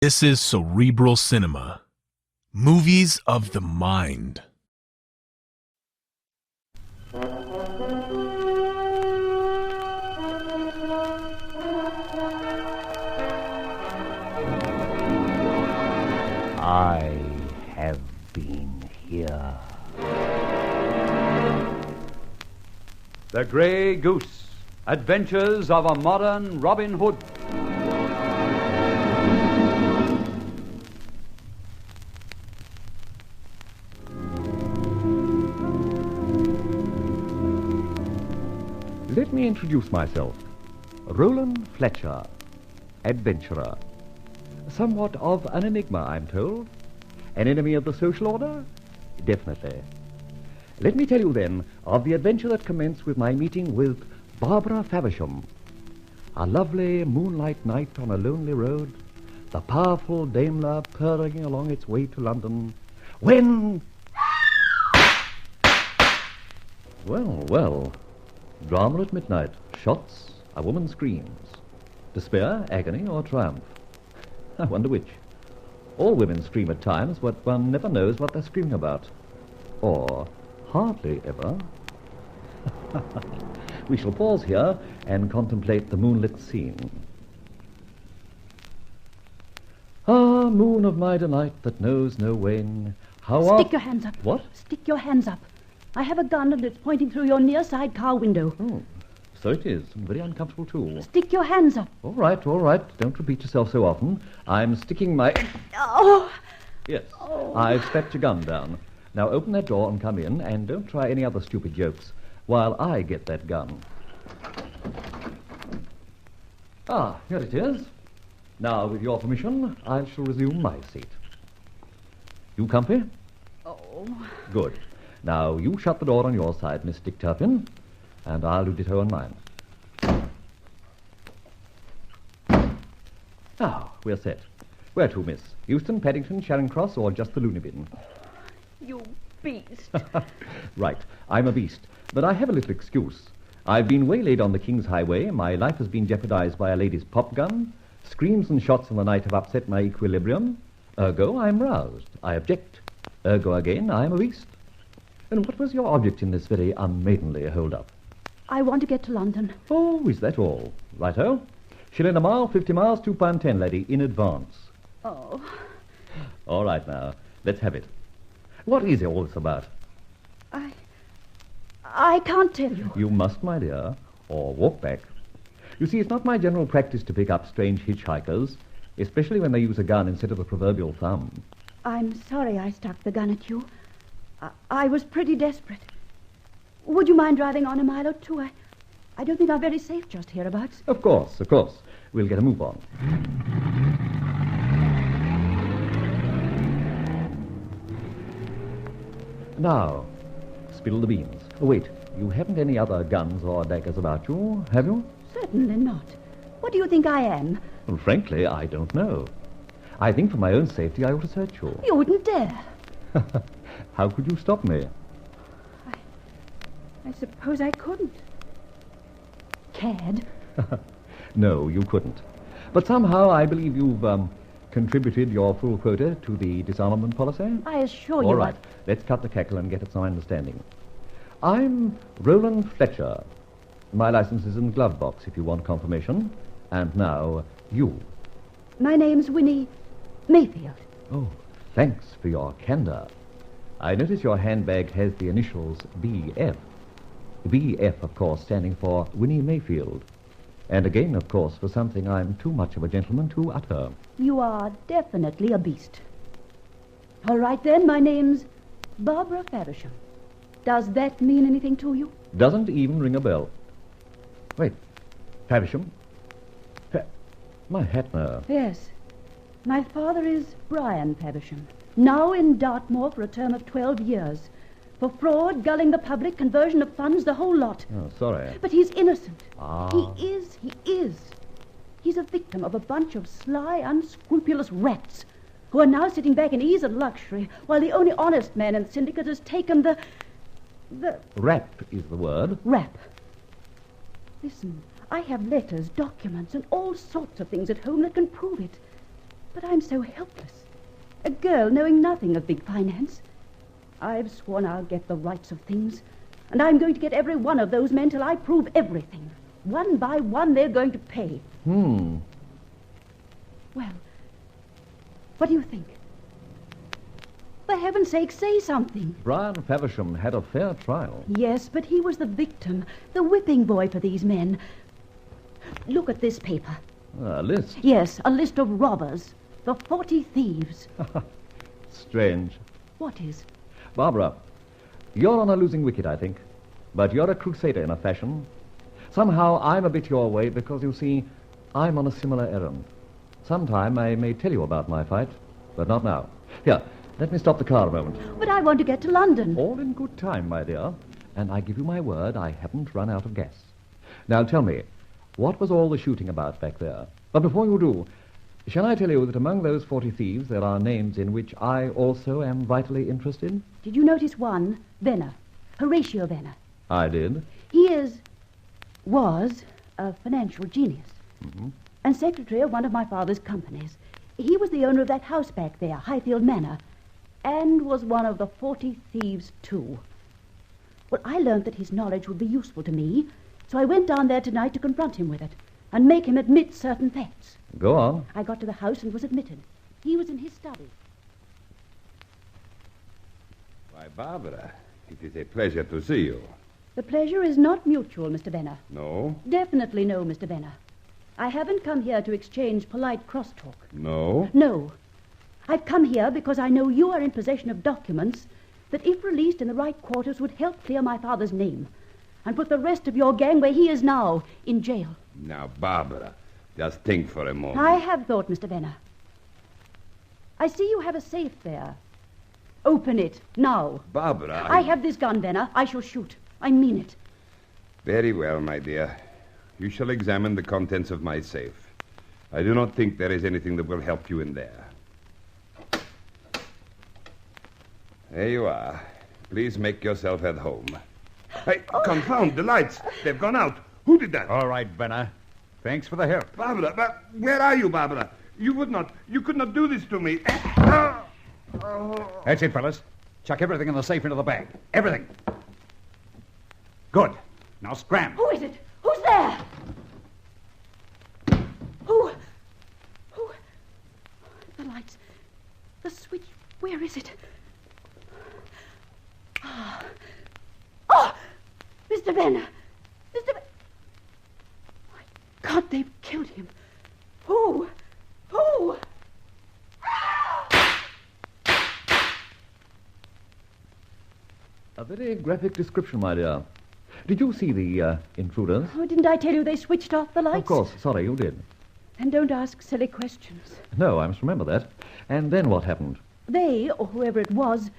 This is Cerebral Cinema. Movies of the mind. I have been here. The Grey Goose. Adventures of a Modern Robin Hood. Let me introduce myself. Roland Fletcher, adventurer. Somewhat of an enigma, I'm told. An enemy of the social order? Definitely. Let me tell you, then, of the adventure that commenced with my meeting with Barbara Favisham. A lovely moonlight night on a lonely road, the powerful Daimler purring along its way to London, when... Well... Drama at midnight. Shots. A woman screams. Despair, agony, or triumph? I wonder which. All women scream at times, but one never knows what they're screaming about. Or hardly ever. We shall pause here and contemplate the moonlit scene. Ah, moon of my delight that knows no wane. Stick your hands up. What? Stick your hands up. I have a gun and it's pointing through your near side car window. Oh, so it is. Very uncomfortable, too. Stick your hands up. All right. Don't repeat yourself so often. I'm sticking my... Oh! Yes. Oh. I've strapped your gun down. Now open that door and come in, and don't try any other stupid jokes while I get that gun. Ah, here it is. Now, with your permission, I shall resume my seat. You comfy? Oh. Good. Now, you shut the door on your side, Miss Dick Turpin, and I'll do ditto on mine. Now, we're set. Where to, miss? Euston, Paddington, Charing Cross, or just the loony bin? You beast. Right, I'm a beast, but I have a little excuse. I've been waylaid on the King's Highway, my life has been jeopardized by a lady's pop gun, screams and shots in the night have upset my equilibrium. Ergo, I'm roused. I object. Ergo again, I'm a beast. And what was your object in this very unmaidenly hold-up? I want to get to London. Oh, is that all? Righto. Shilling a mile, 50 miles, £2.10, lady, in advance. Oh. All right, now, let's have it. What is all this about? I can't tell you. You must, my dear, or walk back. You see, it's not my general practice to pick up strange hitchhikers, especially when they use a gun instead of the proverbial thumb. I'm sorry I stuck the gun at you. I was pretty desperate. Would you mind driving on a mile or two? I don't think I'm very safe just hereabouts. Of course. We'll get a move on. Now, spill the beans. Oh, wait, you haven't any other guns or daggers about you, have you? Certainly not. What do you think I am? Well, frankly, I don't know. I think for my own safety I ought to search you. You wouldn't dare. How could you stop me? I suppose I couldn't. Cad. No, you couldn't. But somehow I believe you've contributed your full quota to the disarmament policy. I assure you. All right, let's cut the cackle and get at some understanding. I'm Roland Fletcher. My license is in the glove box if you want confirmation. And now, you. My name's Winnie Mayfield. Oh, thanks for your candor. I notice your handbag has the initials BF. BF, of course, standing for Winnie Mayfield. And again, of course, for something I'm too much of a gentleman to utter. You are definitely a beast. All right, then, my name's Barbara Favisham. Does that mean anything to you? Doesn't even ring a bell. Wait, Favisham? My hat now. Yes. My father is Brian Favisham, now in Dartmoor for a term of 12 years. For fraud, gulling the public, conversion of funds, the whole lot. Oh, sorry. But he's innocent. Ah. He is. He's a victim of a bunch of sly, unscrupulous rats who are now sitting back in ease and luxury while the only honest man in the syndicate has taken the... Rap is the word. Rap. Listen, I have letters, documents, and all sorts of things at home that can prove it. But I'm so helpless. A girl knowing nothing of big finance. I've sworn I'll get the rights of things, and I'm going to get every one of those men till I prove everything. One by one, they're going to pay. Well, what do you think? For heaven's sake, say something. Brian Favisham had a fair trial. Yes, but he was the victim, the whipping boy for these men. Look at this paper. A list? Yes, a list of robbers. The 40 thieves. Strange. What is? Barbara, you're on a losing wicket, I think. But you're a crusader in a fashion. Somehow I'm a bit your way because, you see, I'm on a similar errand. Sometime I may tell you about my fight, but not now. Here, let me stop the car a moment. But I want to get to London. All in good time, my dear. And I give you my word I haven't run out of gas. Now tell me, what was all the shooting about back there? But before you do, shall I tell you that among those 40 thieves there are names in which I also am vitally interested? Did you notice one? Venner. Horatio Venner. I did. He was a financial genius. Mm-hmm. And secretary of one of my father's companies. He was the owner of that house back there, Highfield Manor, and was one of the 40 thieves, too. Well, I learned that his knowledge would be useful to me, so I went down there tonight to confront him with it and make him admit certain facts. Go on. I got to the house and was admitted. He was in his study. Why, Barbara, it is a pleasure to see you. The pleasure is not mutual, Mr. Venner. No? Definitely no, Mr. Venner. I haven't come here to exchange polite crosstalk. No? No. I've come here because I know you are in possession of documents that, if released in the right quarters, would help clear my father's name and put the rest of your gang where he is now, in jail. Now, Barbara, just think for a moment. I have thought, Mr. Venner. I see you have a safe there. Open it, now. Barbara, I have this gun, Venner. I shall shoot. I mean it. Very well, my dear. You shall examine the contents of my safe. I do not think there is anything that will help you in there. There you are. Please make yourself at home. Hey, confound the lights. They've gone out. Who did that? All right, Benner. Thanks for the help. Barbara, where are you, Barbara? You could not do this to me. That's it, fellas. Chuck everything in the safe into the bag. Everything. Good. Now scram. Who is it? Who's there? Who? The lights. The switch. Where is it? Oh! Mr. Venner! Mr. Venner! My God, they've killed him. Who? A very graphic description, my dear. Did you see the intruders? Oh, didn't I tell you they switched off the lights? Of course. Sorry, you did. And don't ask silly questions. No, I must remember that. And then what happened? They, or whoever it was,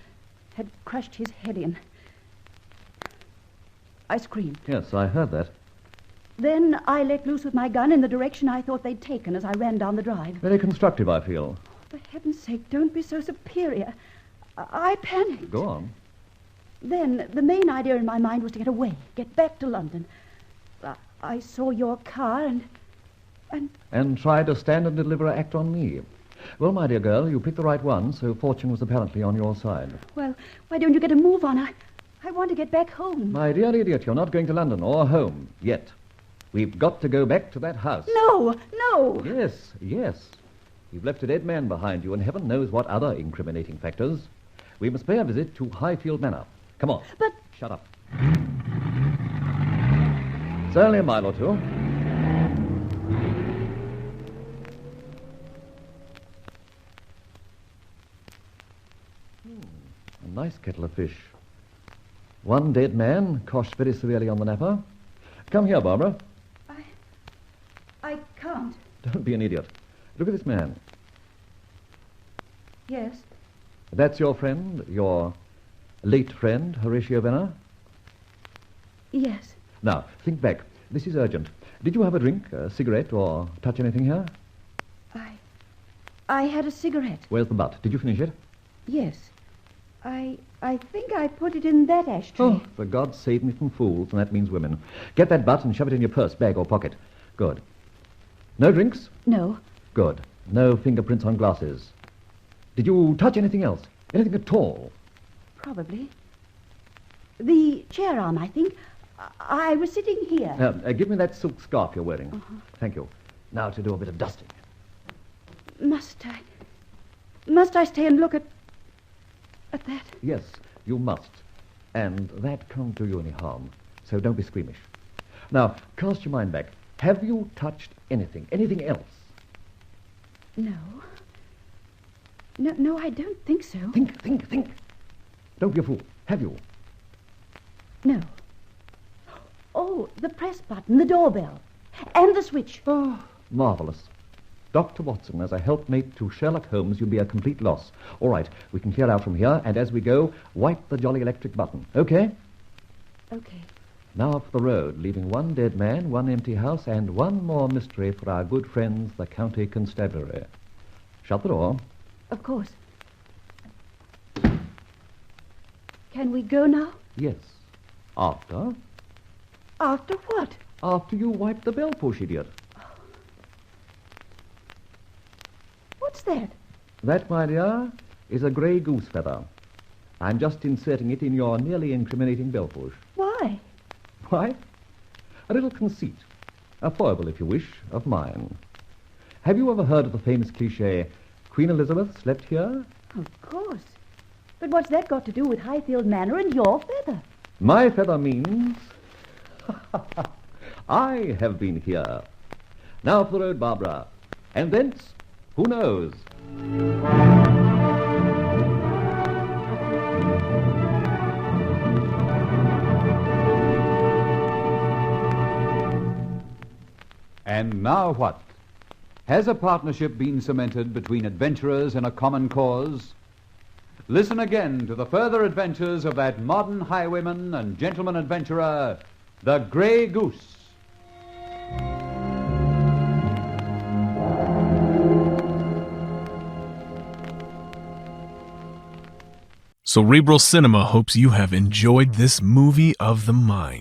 had crushed his head in. I screamed. Yes, I heard that. Then I let loose with my gun in the direction I thought they'd taken as I ran down the drive. Very constructive, I feel. For heaven's sake, don't be so superior. I panicked. Go on. Then the main idea in my mind was to get away, get back to London. I saw your car And tried to stand and deliver an act on me. Well, my dear girl, you picked the right one, so fortune was apparently on your side. Well, why don't you get a move on? I want to get back home. My dear idiot, you're not going to London or home yet. We've got to go back to that house. No! Yes. You've left a dead man behind you, and heaven knows what other incriminating factors. We must pay a visit to Highfield Manor. Come on. But... Shut up. It's only a mile or two. A nice kettle of fish. One dead man, coshed very severely on the napper. Come here, Barbara. I can't. Don't be an idiot. Look at this man. Yes? That's your friend, your late friend, Horatio Venner? Yes. Now, think back. This is urgent. Did you have a drink, a cigarette, or touch anything here? I had a cigarette. Where's the butt? Did you finish it? Yes. I think I put it in that ashtray. Oh, for God's sake, Satan from fools, and that means women. Get that butt and shove it in your purse, bag, or pocket. Good. No drinks? No. Good. No fingerprints on glasses. Did you touch anything else? Anything at all? Probably. The chair arm, I think. I was sitting here. Give me that silk scarf you're wearing. Thank you. Now to do a bit of dusting. Must I stay and look at that? Yes, you must. And that can't do you any harm. So don't be squeamish. Now, cast your mind back. Have you touched anything? Anything else? No. No, I don't think so. Think. Don't be a fool. Have you? No. Oh, the press button, the doorbell, and the switch. Oh, marvelous. Dr. Watson, as a helpmate to Sherlock Holmes, you'll be a complete loss. All right, we can clear out from here, and as we go, wipe the jolly electric button. Okay? Okay. Now up the road, leaving one dead man, one empty house, and one more mystery for our good friends, the county constabulary. Shut the door. Of course. Can we go now? Yes. After? After what? After you wipe the bell push, idiot. What's that? That, my dear, is a grey goose feather. I'm just inserting it in your nearly incriminating bell push. Why? Why? A little conceit, a foible, if you wish, of mine. Have you ever heard of the famous cliché, Queen Elizabeth slept here? Of course. But what's that got to do with Highfield Manor and your feather? My feather means... I have been here. Now for the road, Barbara. And thence, who knows? And now what? Has a partnership been cemented between adventurers in a common cause? Listen again to the further adventures of that modern highwayman and gentleman adventurer, the Grey Goose. Cerebral Cinema hopes you have enjoyed this movie of the mind.